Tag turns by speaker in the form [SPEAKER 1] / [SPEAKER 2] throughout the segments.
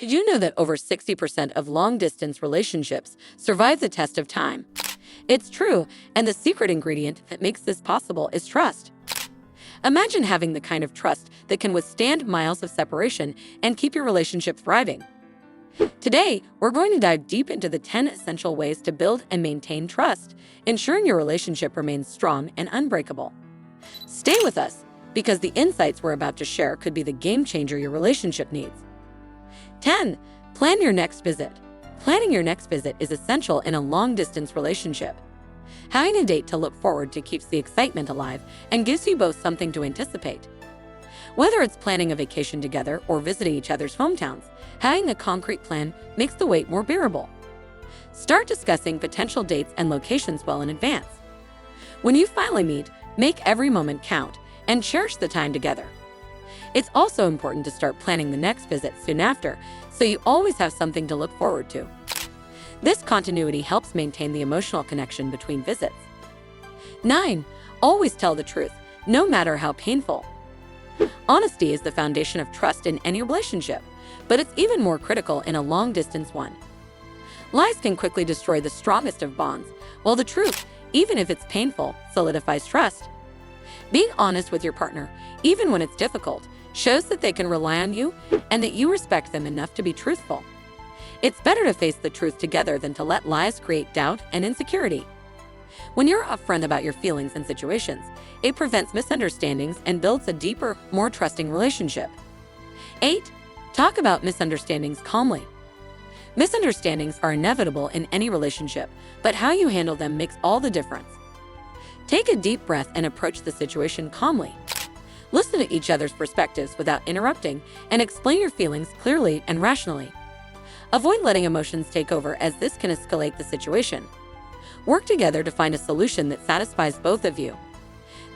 [SPEAKER 1] Did you know that over 60% of long-distance relationships survive the test of time? It's true, and the secret ingredient that makes this possible is trust. Imagine having the kind of trust that can withstand miles of separation and keep your relationship thriving. Today, we're going to dive deep into the 10 essential ways to build and maintain trust, ensuring your relationship remains strong and unbreakable. Stay with us, because the insights we're about to share could be the game changer your relationship needs. 10. Plan your next visit. Planning your next visit is essential in a long-distance relationship. Having a date to look forward to keeps the excitement alive and gives you both something to anticipate. Whether it's planning a vacation together or visiting each other's hometowns, having a concrete plan makes the wait more bearable. Start discussing potential dates and locations well in advance. When you finally meet, make every moment count and cherish the time together. It's also important to start planning the next visit soon after, so you always have something to look forward to. This continuity helps maintain the emotional connection between visits. 9. Always tell the truth, no matter how painful. Honesty is the foundation of trust in any relationship, but it's even more critical in a long-distance one. Lies can quickly destroy the strongest of bonds, while the truth, even if it's painful, solidifies trust. Being honest with your partner, even when it's difficult, shows that they can rely on you and that you respect them enough to be truthful. It's better to face the truth together than to let lies create doubt and insecurity. When you're upfront about your feelings and situations, it prevents misunderstandings and builds a deeper, more trusting relationship. 8. Talk about misunderstandings calmly. Misunderstandings are inevitable in any relationship, but how you handle them makes all the difference. Take a deep breath and approach the situation calmly. Listen to each other's perspectives without interrupting and explain your feelings clearly and rationally. Avoid letting emotions take over, as this can escalate the situation. Work together to find a solution that satisfies both of you.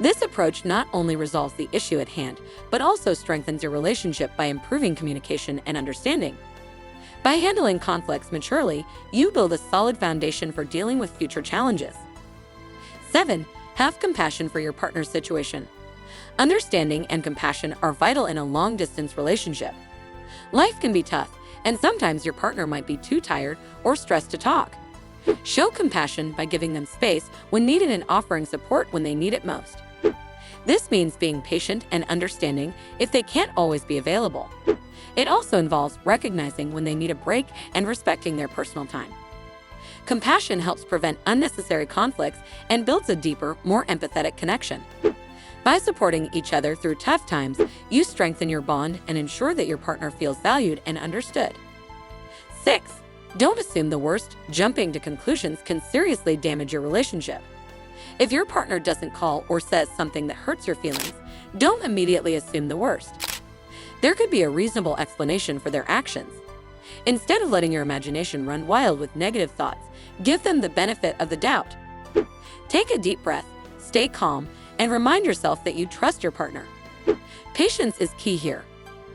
[SPEAKER 1] This approach not only resolves the issue at hand, but also strengthens your relationship by improving communication and understanding. By handling conflicts maturely, you build a solid foundation for dealing with future challenges. 7. Have compassion for your partner's situation. Understanding and compassion are vital in a long-distance relationship. Life can be tough, and sometimes your partner might be too tired or stressed to talk. Show compassion by giving them space when needed and offering support when they need it most. This means being patient and understanding if they can't always be available. It also involves recognizing when they need a break and respecting their personal time. Compassion helps prevent unnecessary conflicts and builds a deeper, more empathetic connection. By supporting each other through tough times, you strengthen your bond and ensure that your partner feels valued and understood. 6. Don't assume the worst. Jumping to conclusions can seriously damage your relationship. If your partner doesn't call or says something that hurts your feelings, don't immediately assume the worst. There could be a reasonable explanation for their actions. Instead of letting your imagination run wild with negative thoughts, give them the benefit of the doubt. Take a deep breath, stay calm, and remind yourself that you trust your partner. Patience is key here.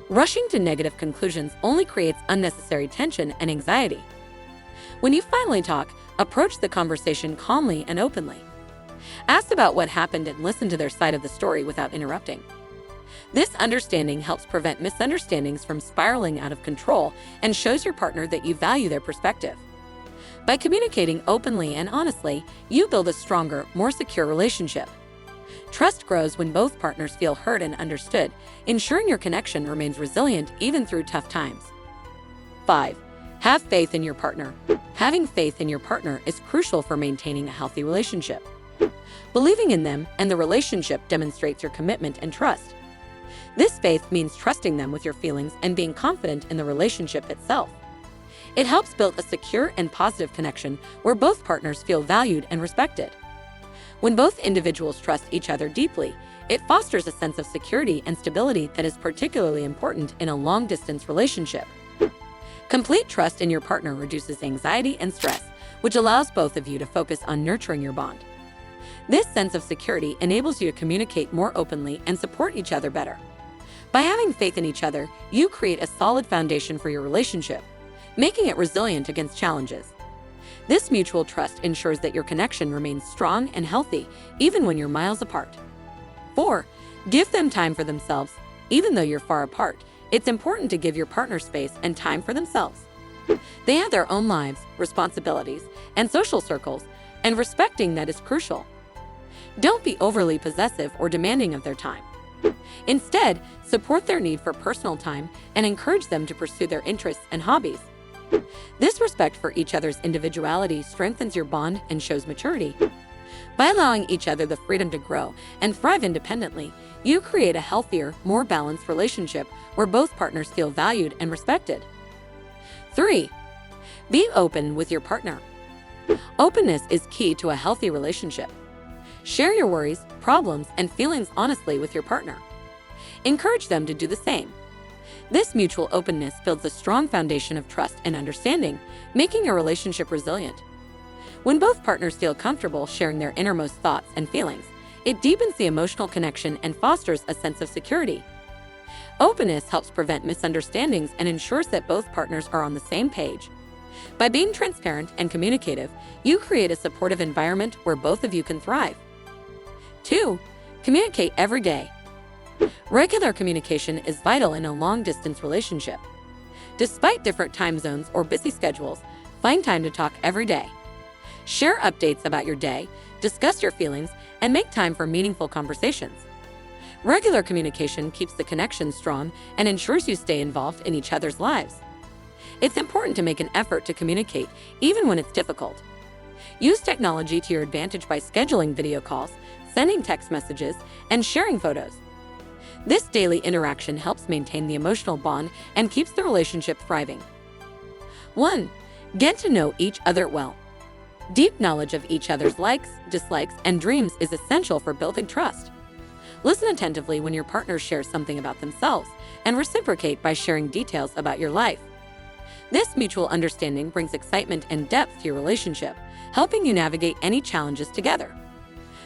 [SPEAKER 1] Rushing to negative conclusions only creates unnecessary tension and anxiety. When you finally talk, approach the conversation calmly and openly. Ask about what happened and listen to their side of the story without interrupting. This understanding helps prevent misunderstandings from spiraling out of control and shows your partner that you value their perspective. By communicating openly and honestly, you build a stronger, more secure relationship. Trust grows when both partners feel heard and understood, ensuring your connection remains resilient even through tough times. 5. Have faith in your partner. Having faith in your partner is crucial for maintaining a healthy relationship. Believing in them and the relationship demonstrates your commitment and trust. This faith means trusting them with your feelings and being confident in the relationship itself. It helps build a secure and positive connection where both partners feel valued and respected. When both individuals trust each other deeply, it fosters a sense of security and stability that is particularly important in a long-distance relationship. Complete trust in your partner reduces anxiety and stress, which allows both of you to focus on nurturing your bond. This sense of security enables you to communicate more openly and support each other better. By having faith in each other, you create a solid foundation for your relationship, making it resilient against challenges. This mutual trust ensures that your connection remains strong and healthy, even when you're miles apart. 4. Give them time for themselves. Even though you're far apart, It's important to give your partner space and time for themselves. They have their own lives, responsibilities, and social circles, and respecting that is crucial. Don't be overly possessive or demanding of their time. Instead, support their need for personal time and encourage them to pursue their interests and hobbies. This respect for each other's individuality strengthens your bond and shows maturity. By allowing each other the freedom to grow and thrive independently, you create a healthier, more balanced relationship where both partners feel valued and respected. 3. Be open with your partner. Openness is key to a healthy relationship. Share your worries, problems, and feelings honestly with your partner. Encourage them to do the same. This mutual openness builds a strong foundation of trust and understanding, making your relationship resilient. When both partners feel comfortable sharing their innermost thoughts and feelings, it deepens the emotional connection and fosters a sense of security. Openness helps prevent misunderstandings and ensures that both partners are on the same page. By being transparent and communicative, you create a supportive environment where both of you can thrive. 2. Communicate every day. Regular communication is vital in a long-distance relationship. Despite different time zones or busy schedules, find time to talk every day. Share updates about your day, discuss your feelings, and make time for meaningful conversations. Regular communication keeps the connection strong and ensures you stay involved in each other's lives. It's important to make an effort to communicate, even when it's difficult. Use technology to your advantage by scheduling video calls, sending text messages, and sharing photos. This daily interaction helps maintain the emotional bond and keeps the relationship thriving. 1. Get to know each other well. Deep knowledge of each other's likes, dislikes, and dreams is essential for building trust. Listen attentively when your partner shares something about themselves, and reciprocate by sharing details about your life. This mutual understanding brings excitement and depth to your relationship, helping you navigate any challenges together.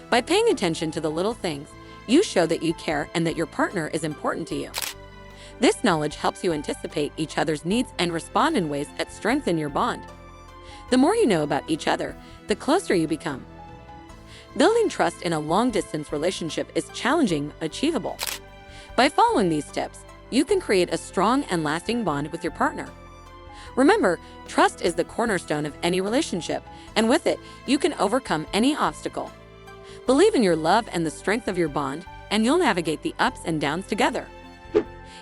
[SPEAKER 1] By paying attention to the little things, you show that you care and that your partner is important to you. This knowledge helps you anticipate each other's needs and respond in ways that strengthen your bond. The more you know about each other, the closer you become. Building trust in a long-distance relationship is challenging but achievable. By following these steps, you can create a strong and lasting bond with your partner. Remember, trust is the cornerstone of any relationship, and with it, you can overcome any obstacle. Believe in your love and the strength of your bond, and you'll navigate the ups and downs together.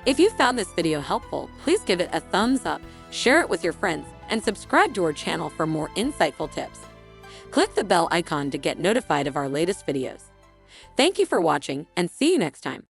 [SPEAKER 1] If you found this video helpful, please give it a thumbs up, share it with your friends, and subscribe to our channel for more insightful tips. Click the bell icon to get notified of our latest videos. Thank you for watching, and see you next time.